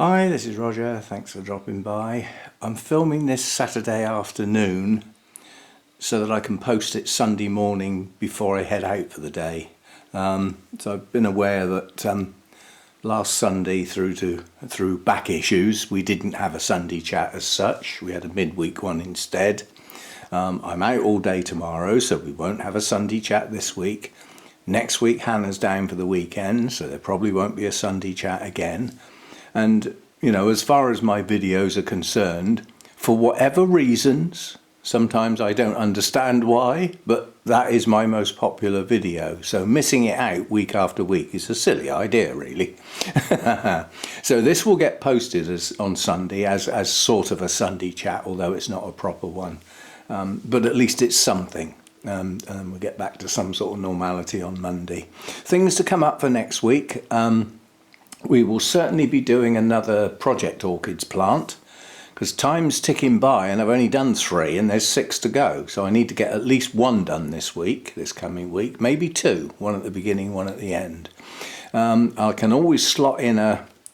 Hi, this is Roger. Thanks for dropping by. I'm filming this Saturday afternoon so that I can post it Sunday morning before I head out for the day. So I've been aware that last Sunday through back issues we didn't have a Sunday chat as such. We had a midweek one instead. I'm out all day tomorrow, so we won't have a Sunday chat this week. Next week Hannah's down for the weekend, so there probably won't be a Sunday chat again. And, you know, as far as my videos are concerned, for whatever reasons, sometimes I don't understand why, but that is my most popular video. So missing it out week after week is a silly idea, really. So this will get posted on Sunday as sort of a Sunday chat, although it's not a proper one. But at least it's something. And we'll get back to some sort of normality on Monday. Things to come up for next week. We will certainly be doing another Project Orchids plant because time's ticking by and I've only done 3 and there's 6 to go. So I need to get at least 1 done this coming week, maybe 2, one at the beginning, one at the end. I can always slot in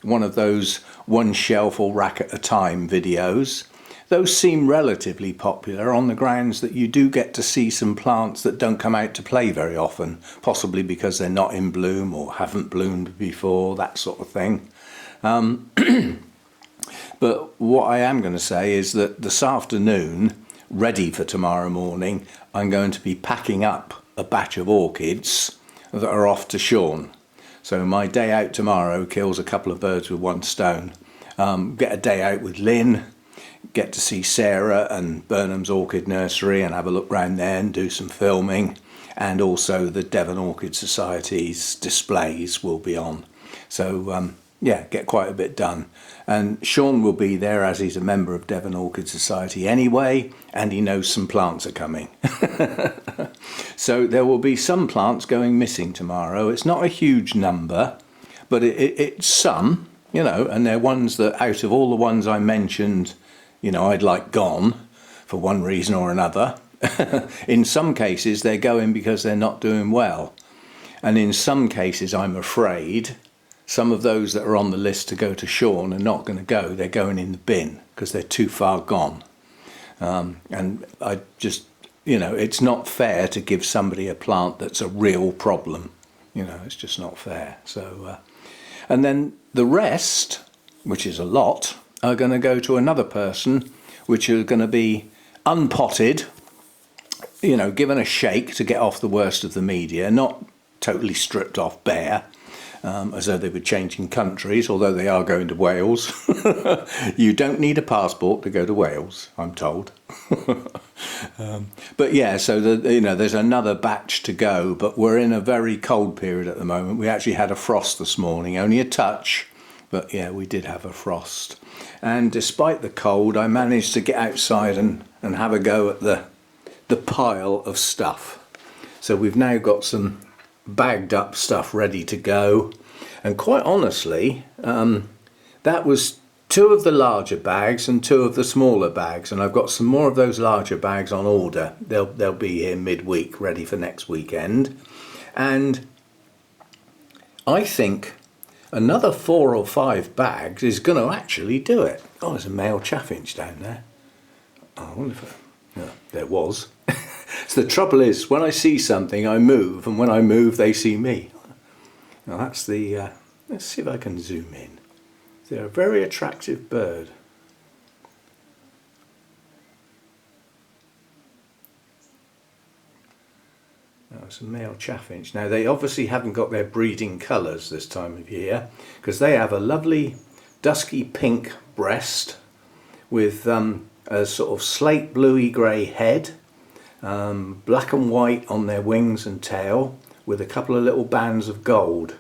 one of those one shelf or rack at a time videos. Those seem relatively popular on the grounds that you do get to see some plants that don't come out to play very often, possibly because they're not in bloom or haven't bloomed before, that sort of thing. But what I am going to say is that this afternoon, ready for tomorrow morning, I'm going to be packing up a batch of orchids that are off to Sean. So my day out tomorrow kills a couple of birds with one stone. Get a day out with Lynn, get to see Sarah and Burnham's Orchid Nursery and have a look round there and do some filming, and also the Devon Orchid Society's displays will be on. So yeah, get quite a bit done. And Sean will be there as he's a member of Devon Orchid Society anyway, and he knows some plants are coming. So there will be some plants going missing tomorrow. It's not a huge number, but it's some, you know, and they're ones that out of all the ones I mentioned, you know, I'd like gone for one reason or another. In some cases they're going because they're not doing well, and in some cases I'm afraid some of those that are on the list to go to Sean are not going to go. They're going in the bin because they're too far gone. And I just, you know, it's not fair to give somebody a plant that's a real problem. You know, it's just not fair. So and then the rest, which is a lot, are going to go to another person, which are going to be unpotted, you know, given a shake to get off the worst of the media, not totally stripped off bare, as though they were changing countries, although they are going to Wales. You don't need a passport to go to Wales, I'm told. But yeah, so you know, there's another batch to go, but we're in a very cold period at the moment. We actually had a frost this morning, only a touch, but yeah, we did have a frost. And despite the cold, I managed to get outside and have a go at the pile of stuff. So we've now got some bagged up stuff ready to go. And quite honestly, that was 2 of the larger bags and 2 of the smaller bags. And I've got some more of those larger bags on order. They'll be here midweek, ready for next weekend. And I think another 4 or 5 bags is going to actually do it. Oh, there's a male chaffinch down there. Oh, I wonder if no, there was. So the trouble is, when I see something, I move, and when I move, they see me. Now that's the. Let's see if I can zoom in. They're a very attractive bird. That's a male chaffinch. Now they obviously haven't got their breeding colours this time of year, because they have a lovely dusky pink breast with a sort of slate bluey grey head, black and white on their wings and tail, with a couple of little bands of gold.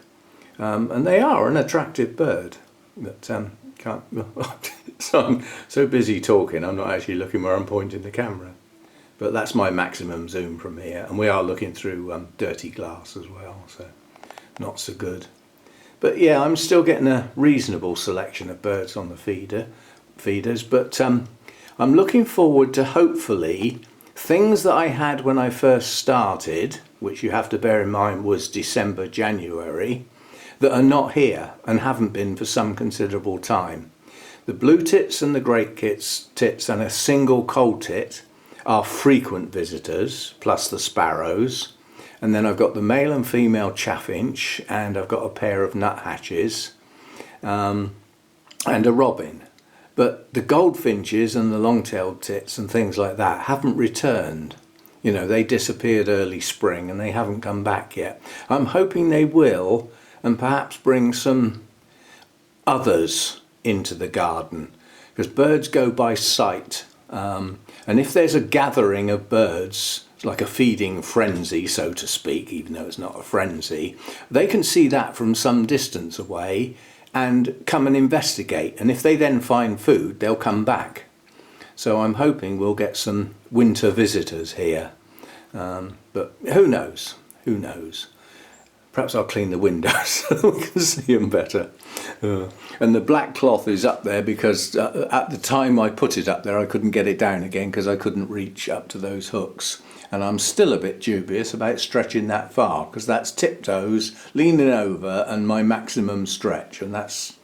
And they are an attractive bird, but can't. So I'm so busy talking, I'm not actually looking where I'm pointing the camera. But that's my maximum zoom from here, and we are looking through dirty glass as well, so not so good. But yeah, I'm still getting a reasonable selection of birds on the feeders, but I'm looking forward to hopefully things that I had when I first started, which you have to bear in mind was December, January. that are not here and haven't been for some considerable time. The blue tits and the great tits and a single coal tit are frequent visitors, plus the sparrows. And then I've got the male and female chaffinch, and I've got a pair of nuthatches, and a robin. But the goldfinches and the long-tailed tits and things like that haven't returned. You know, they disappeared early spring and they haven't come back yet. I'm hoping they will, and perhaps bring some others into the garden, because birds go by sight. And if there's a gathering of birds, it's like a feeding frenzy, so to speak, even though it's not a frenzy, they can see that from some distance away and come and investigate. And if they then find food, they'll come back. So I'm hoping we'll get some winter visitors here. But who knows? Who knows? Perhaps I'll clean the windows so we can see them better. And the black cloth is up there because at the time I put it up there, I couldn't get it down again because I couldn't reach up to those hooks. And I'm still a bit dubious about stretching that far, because that's tiptoes, leaning over, and my maximum stretch. And that's,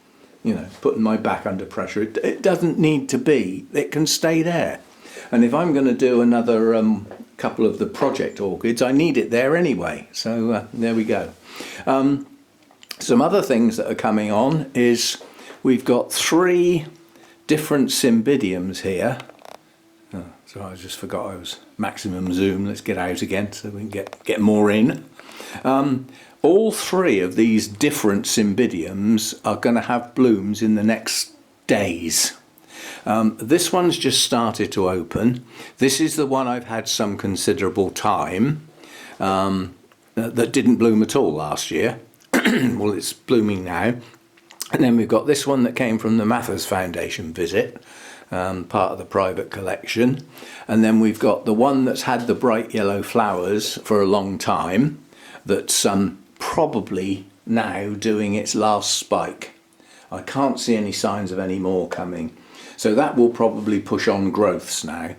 you know, putting my back under pressure. It doesn't need to be. It can stay there. And if I'm going to do another couple of the project orchids, I need it there anyway. So there we go. Some other things that are coming on is we've got 3 different cymbidiums here. Oh, sorry, I just forgot I was maximum zoom. Let's get out again so we can get more in. All 3 of these different cymbidiums are going to have blooms in the next days. This one's just started to open. This is the one I've had some considerable time, that didn't bloom at all last year. Well, it's blooming now. And then we've got this one that came from the Mathers Foundation visit, part of the private collection. And then we've got the one that's had the bright yellow flowers for a long time, that's probably now doing its last spike. I can't see any signs of any more coming. So that will probably push on growths now.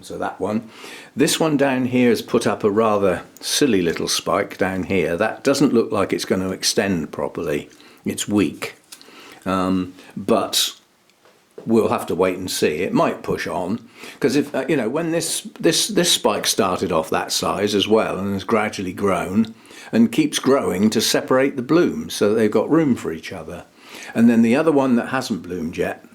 So that one. This one down here has put up a rather silly little spike down here. That doesn't look like it's going to extend properly. It's weak. But we'll have to wait and see. It might push on, because if you know, when this spike started off that size as well and has gradually grown and keeps growing to separate the blooms so that they've got room for each other. And then the other one that hasn't bloomed yet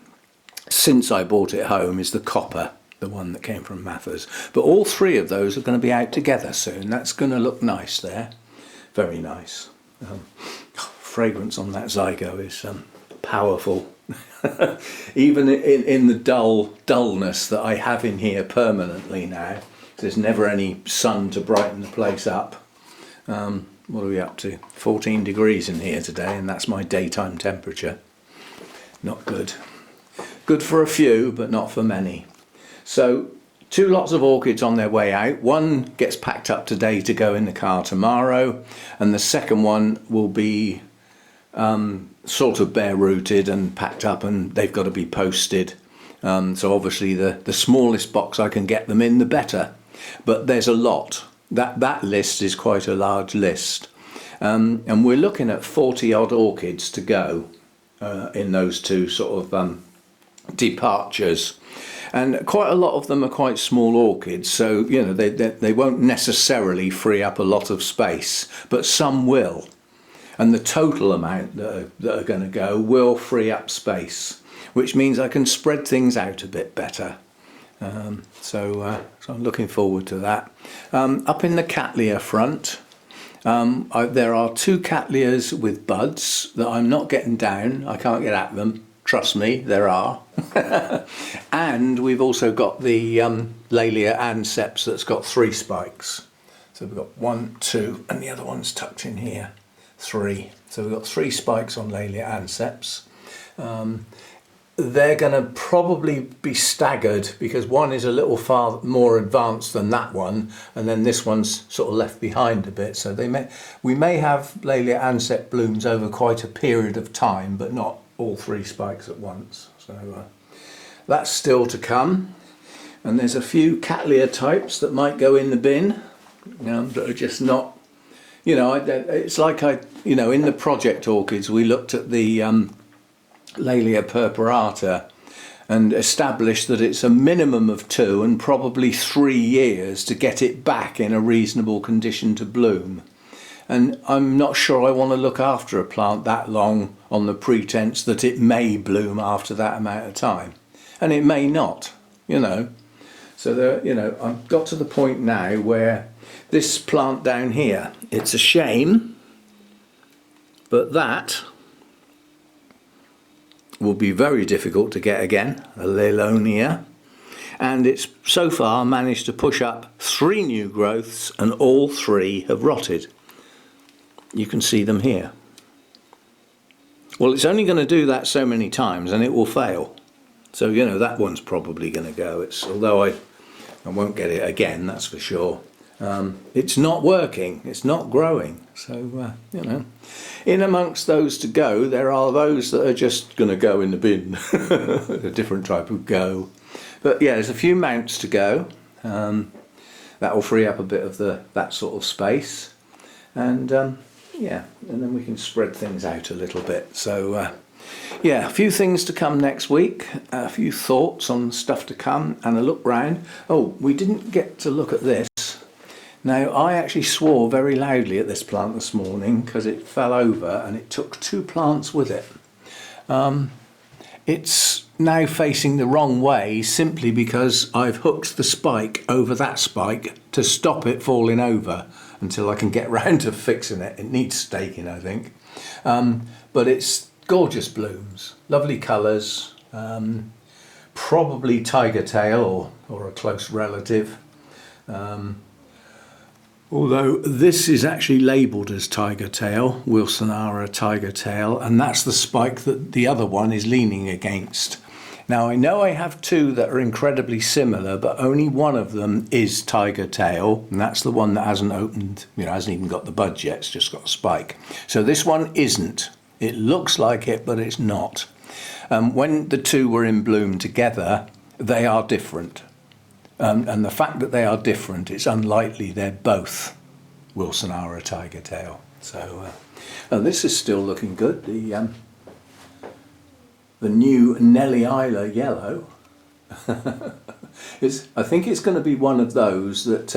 since I brought it home is the copper, the one that came from Mathers. But all 3 of those are going to be out together soon. That's going to look nice there. Very nice. Fragrance on that zygo is powerful. Even in the dullness that I have in here permanently now. There's never any sun to brighten the place up. What are we up to? 14 degrees in here today, and that's my daytime temperature. Not good. Good for a few, but not for many. So 2 lots of orchids on their way out. One gets packed up today to go in the car tomorrow, and the second one will be sort of bare rooted and packed up, and they've got to be posted. So obviously the smallest box I can get them in, the better. But there's a lot. That list is quite a large list. And we're looking at 40 odd orchids to go in those 2 sort of departures. And quite a lot of them are quite small orchids, so you know they won't necessarily free up a lot of space, but some will. And the total amount that are going to go will free up space, which means I can spread things out a bit better. So I'm looking forward to that. Up in the Cattleya front, there are 2 Cattleya's with buds that I'm not getting down. I can't get at them. Trust me, there are. And we've also got the Laelia anceps that's got 3 spikes. So we've got 1, 2, and the other one's tucked in here. 3. So we've got 3 spikes on Laelia anceps. They're going to probably be staggered because one is a little far more advanced than that one, and then this one's sort of left behind a bit. So we may have Laelia ancep blooms over quite a period of time, but not all 3 spikes at once. So that's still to come. And there's a few Cattleya types that might go in the bin, that are just not You know, it's like you know, in the project orchids, we looked at the Laelia purpurata and established that it's a minimum of 2 and probably 3 years to get it back in a reasonable condition to bloom. And I'm not sure I want to look after a plant that long on the pretense that it may bloom after that amount of time. And it may not, you know. So, you know, I've got to the point now where this plant down here, it's a shame, but that will be very difficult to get again, a Leilonia. And it's so far managed to push up 3 new growths, and all 3 have rotted. You can see them here. Well, it's only going to do that so many times and it will fail. So, you know, that one's probably going to go. Although I won't get it again, that's for sure. It's not working, it's not growing. So, you know, in amongst those to go, there are those that are just going to go in the bin. A different type of go. But yeah, there's a few mounts to go. That will free up a bit of that sort of space. And yeah, and then we can spread things out a little bit. So yeah, a few things to come next week, a few thoughts on stuff to come, and a look round. Oh, we didn't get to look at this. Now, I actually swore very loudly at this plant this morning because it fell over and it took 2 plants with it. It's now facing the wrong way simply because I've hooked the spike over that spike to stop it falling over until I can get round to fixing it. It needs staking, I think. But it's gorgeous blooms, lovely colours, probably tiger tail or a close relative. Although this is actually labelled as tiger tail, Wilsonara tiger tail, and that's the spike that the other one is leaning against. Now I know I have 2 that are incredibly similar, but only one of them is tiger tail, and that's the one that hasn't opened, you know, hasn't even got the buds yet, it's just got a spike. So this one isn't. It looks like it, but it's not. When the 2 were in bloom together, they are different. And the fact that they are different, it's unlikely they're both Wilsonara tiger tail. So this is still looking good. The new Nellie Isla yellow. I think it's going to be one of those that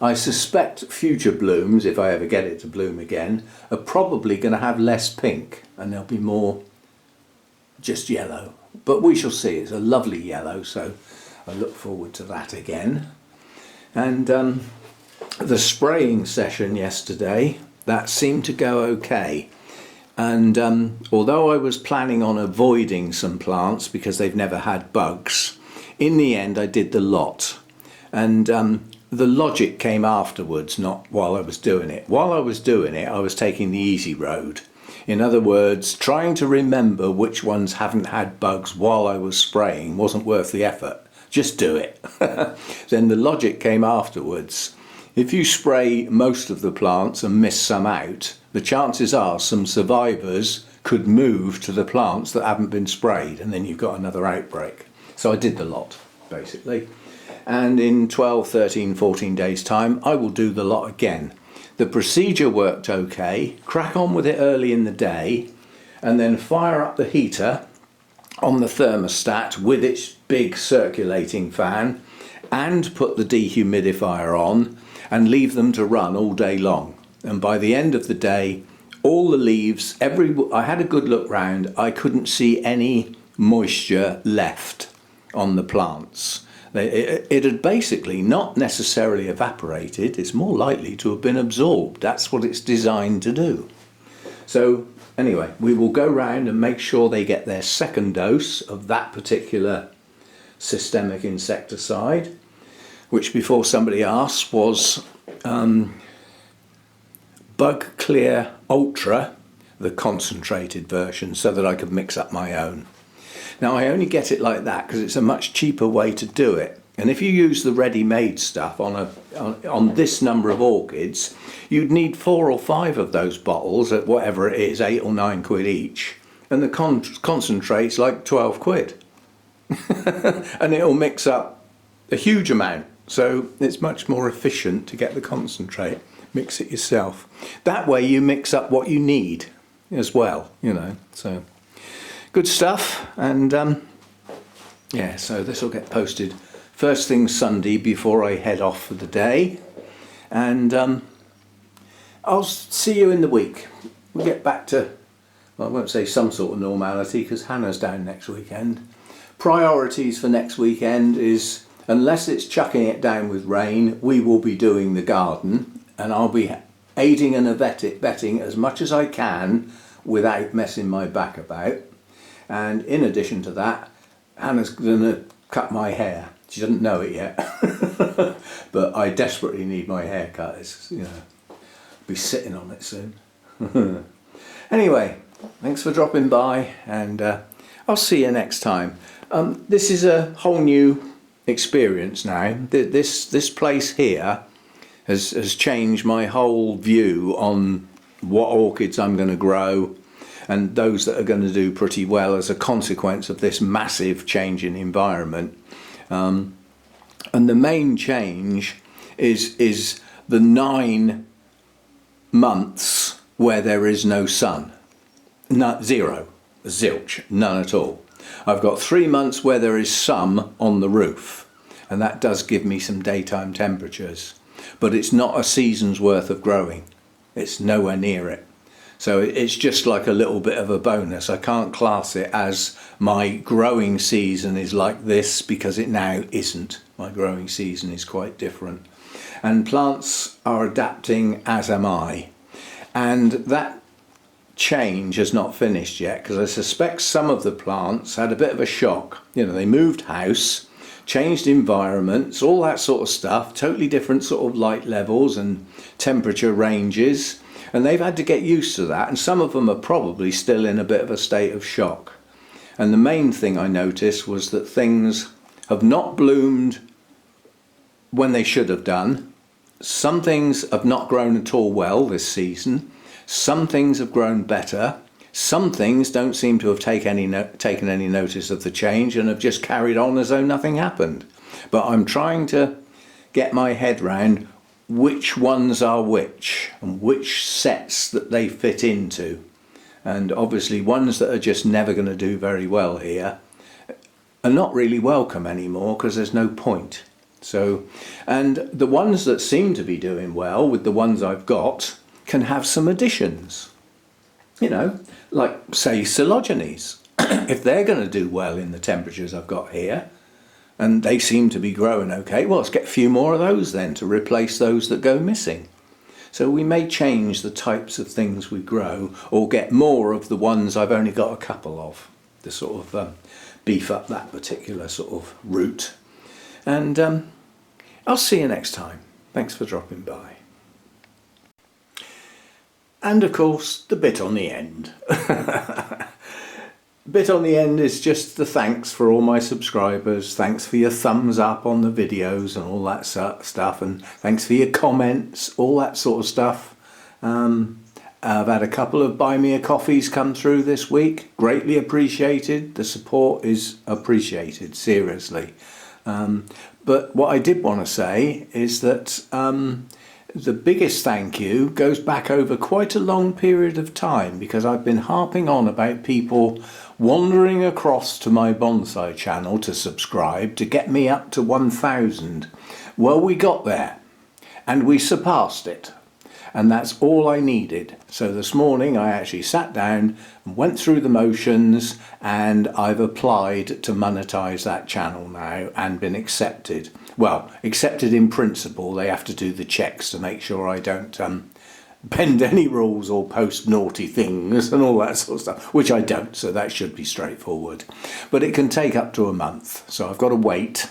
I suspect future blooms, if I ever get it to bloom again, are probably going to have less pink and there'll be more just yellow. But we shall see. It's a lovely yellow, so I look forward to that again. And the spraying session yesterday, that seemed to go okay. And although I was planning on avoiding some plants because they've never had bugs, in the end I did the lot. And the logic came afterwards, not while I was doing it. While I was doing it, I was taking the easy road. In other words, trying to remember which ones haven't had bugs while I was spraying wasn't worth the effort. Just do it. Then the logic came afterwards. If you spray most of the plants and miss some out, the chances are some survivors could move to the plants that haven't been sprayed, and then you've got another outbreak. So I did the lot, basically. And in 12, 13, 14 days' time, I will do the lot again. The procedure worked okay. Crack on with it early in the day, and then fire up the heater on the thermostat with its big circulating fan, and put the dehumidifier on and leave them to run all day long. And by the end of the day, all the leaves, I had a good look round, I couldn't see any moisture left on the plants. It had basically not necessarily evaporated, it's more likely to have been absorbed. That's what it's designed to do. So anyway, we will go round and make sure they get their second dose of that particular systemic insecticide, which, before somebody asks, was Bug Clear Ultra, the concentrated version, so that I could mix up my own. Now I only get it like that because it's a much cheaper way to do it. And if you use the ready-made stuff on this number of orchids, you'd need 4 or 5 of those bottles at whatever it is, 8 or 9 quid each, and the concentrate's like 12 quid. And it'll mix up a huge amount, so it's much more efficient to get the concentrate. mix it yourself. That way you mix up what you need as well, you know. So good stuff. And yeah, so this will get posted first thing Sunday before I head off for the day. And I'll see you in the week. We'll get back to, well, I won't say some sort of normality because Hannah's down next weekend. Priorities for next weekend is, unless it's chucking it down with rain, we will be doing the garden, and I'll be aiding and abetting as much as I can without messing my back about. And in addition to that, Hannah's going to cut my hair. She doesn't know it yet, but I desperately need my hair cut. It's, you know, I'll be sitting on it soon. Anyway, thanks for dropping by, and I'll see you next time. This is a whole new experience now. This place here has changed my whole view on what orchids I'm going to grow, and those that are going to do pretty well as a consequence of this massive change in environment. And the main change is the 9 months where there is no sun. Zero, zilch, none at all. I've got 3 months where there is some on the roof, and that does give me some daytime temperatures, but it's not a season's worth of growing. It's nowhere near it. So it's just like a little bit of a bonus. I can't class it as my growing season is like this, because it now isn't. My growing season is quite different. And plants are adapting, as am I. And that change has not finished yet, because I suspect some of the plants had a bit of a shock. You know, they moved house, changed environments, all that sort of stuff, totally different sort of light levels and temperature ranges. And they've had to get used to that, and some of them are probably still in a bit of a state of shock. And the main thing I noticed was that things have not bloomed when they should have done. Some things have not grown at all well this season. Some things have grown better. Some things don't seem to have taken any notice of the change and have just carried on as though nothing happened. But I'm trying to get my head round which ones are which and which sets that they fit into. And obviously ones that are just never going to do very well here are not really welcome anymore, because there's no point. So, and the ones that seem to be doing well with the ones I've got can have some additions. You know, like say Coelogenes. If they're going to do well in the temperatures I've got here, and they seem to be growing okay, well, let's get a few more of those then to replace those that go missing. So we may change the types of things we grow, or get more of the ones I've only got a couple of, to sort of beef up that particular sort of route. And I'll see you next time. Thanks for dropping by. And of course, the bit on the end. Bit on the end is just the thanks for all my subscribers. Thanks for your thumbs up on the videos and all that stuff, and thanks for your comments, all that sort of stuff. I've had a couple of buy me a coffees come through this week. Greatly appreciated. The support is appreciated, seriously. But what I did want to say is that the biggest thank you goes back over quite a long period of time, because I've been harping on about people wandering across to my bonsai channel to subscribe to get me up to 1,000. Well, we got there and we surpassed it, and that's all I needed. So this morning I actually sat down and went through the motions, and I've applied to monetize that channel now and been accepted. Well, accepted in principle. They have to do the checks to make sure I don't bend any rules or post naughty things and all that sort of stuff, which I don't, so that should be straightforward. But it can take up to a month, so I've got to wait.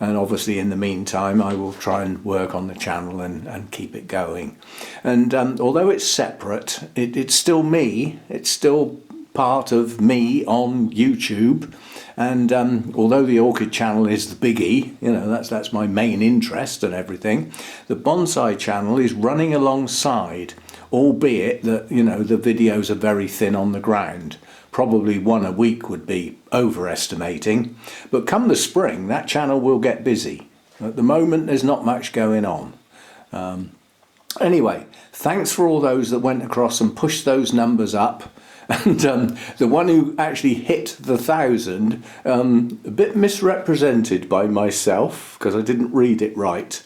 And obviously in the meantime I will try and work on the channel and keep it going. And although it's separate, it's still me, it's still part of me on YouTube. And although the Orchid channel is the biggie, you know, that's my main interest and everything, the bonsai channel is running alongside, albeit that, you know, the videos are very thin on the ground. Probably one a week would be overestimating, but come the spring that channel will get busy. At the moment there's not much going on. Anyway, thanks for all those that went across and pushed those numbers up. And the one who actually hit the 1,000, a bit misrepresented by myself because I didn't read it right.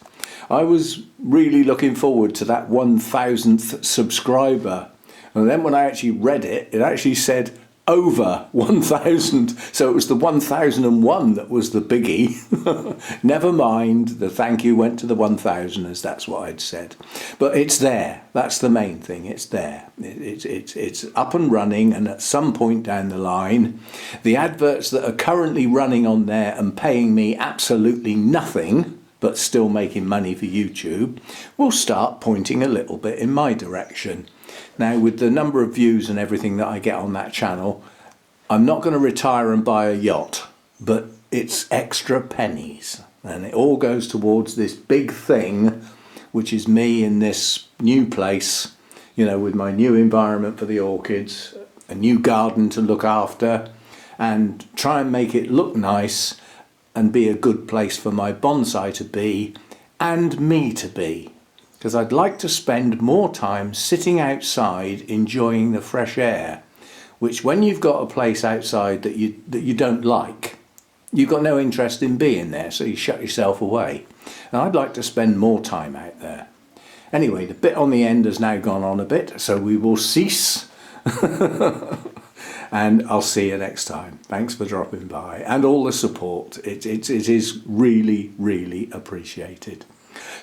I was really looking forward to that 1,000th subscriber. And then when I actually read it, it actually said over 1,000. So it was the 1,001 that was the biggie. Never mind, the thank you went to the 1,000ers, that's what I'd said. But it's there, that's the main thing, it's there. It's up and running, and at some point down the line, the adverts that are currently running on there and paying me absolutely nothing, but still making money for YouTube, will start pointing a little bit in my direction. Now, with the number of views and everything that I get on that channel, I'm not going to retire and buy a yacht, but it's extra pennies. And it all goes towards this big thing, which is me in this new place, you know, with my new environment for the orchids, a new garden to look after, and try and make it look nice and be a good place for my bonsai to be and me to be. Because I'd like to spend more time sitting outside enjoying the fresh air, which when you've got a place outside that you don't like, you've got no interest in being there, so you shut yourself away. And I'd like to spend more time out there. Anyway, the bit on the end has now gone on a bit, so we will cease. And I'll see you next time. Thanks for dropping by and all the support. It is really, really appreciated.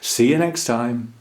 See you next time.